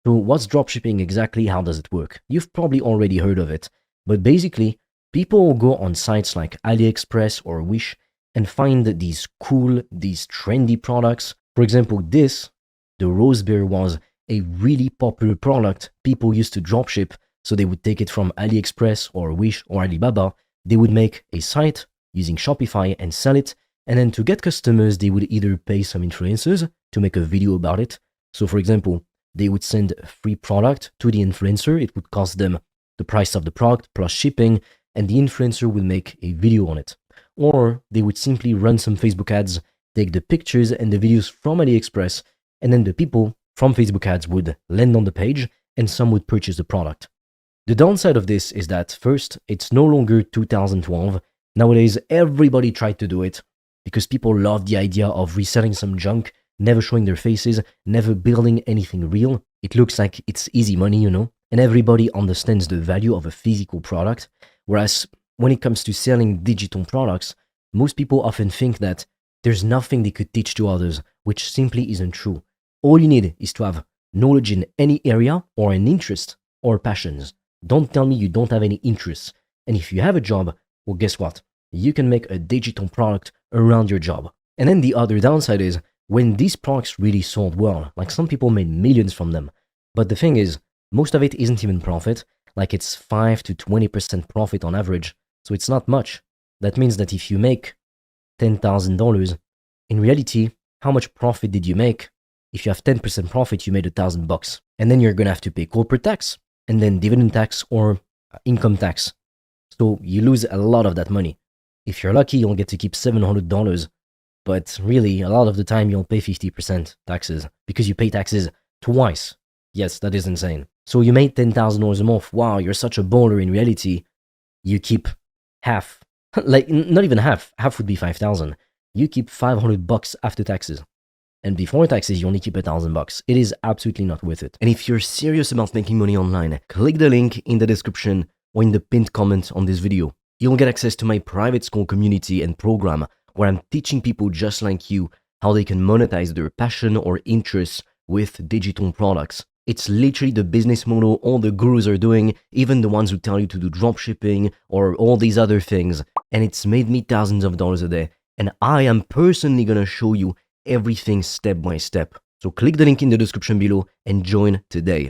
So what's dropshipping exactly? How does it work? You've probably already heard of it, but basically, people will go on sites like AliExpress or Wish and find these cool, these trendy products. For example, the rose beer was a really popular product people used to dropship. So they would take it from AliExpress or Wish or Alibaba. They would make a site using Shopify and sell it. And then to get customers, they would either pay some influencers to make a video about it. So for example, they would send a free product to the influencer. It would cost them the price of the product plus shipping, and the influencer would make a video on it. Or they would simply run some Facebook ads, take the pictures and the videos from AliExpress, and then the people from Facebook ads would land on the page and some would purchase the product. The downside of this is that first, it's no longer 2012. Nowadays, everybody tried to do it because people love the idea of reselling some junk, never showing their faces, never building anything real. It looks like it's easy money, and everybody understands the value of a physical product. Whereas when it comes to selling digital products, most people often think that there's nothing they could teach to others, which simply isn't true. All you need is to have knowledge in any area or an interest or passions. Don't tell me you don't have any interests. And if you have a job, well, guess what? You can make a digital product around your job. And then the other downside is when these products really sold well, like some people made millions from them. But the thing is, most of it isn't even profit, like it's 5 to 20% profit on average. So it's not much. That means that if you make $10,000, in reality, how much profit did you make? If you have 10% profit, you made $1,000. And then you're going to have to pay corporate tax, and then dividend tax or income tax. So you lose a lot of that money. If you're lucky, you'll get to keep $700, but really, a lot of the time, you'll pay 50% taxes because you pay taxes twice. Yes, that is insane. So you made $10,000 a month. Wow, you're such a baller. In reality, you keep half. Like, not even half. Half would be 5,000. You keep $500 after taxes. And before taxes, you only keep $1,000. It is absolutely not worth it. And if you're serious about making money online, click the link in the description or in the pinned comment on this video. You'll get access to my private school community and program where I'm teaching people just like you how they can monetize their passion or interests with digital products. It's literally the business model all the gurus are doing, even the ones who tell you to do dropshipping or all these other things. And it's made me thousands of dollars a day. And I am personally gonna show you everything step by step. So click the link in the description below and join today.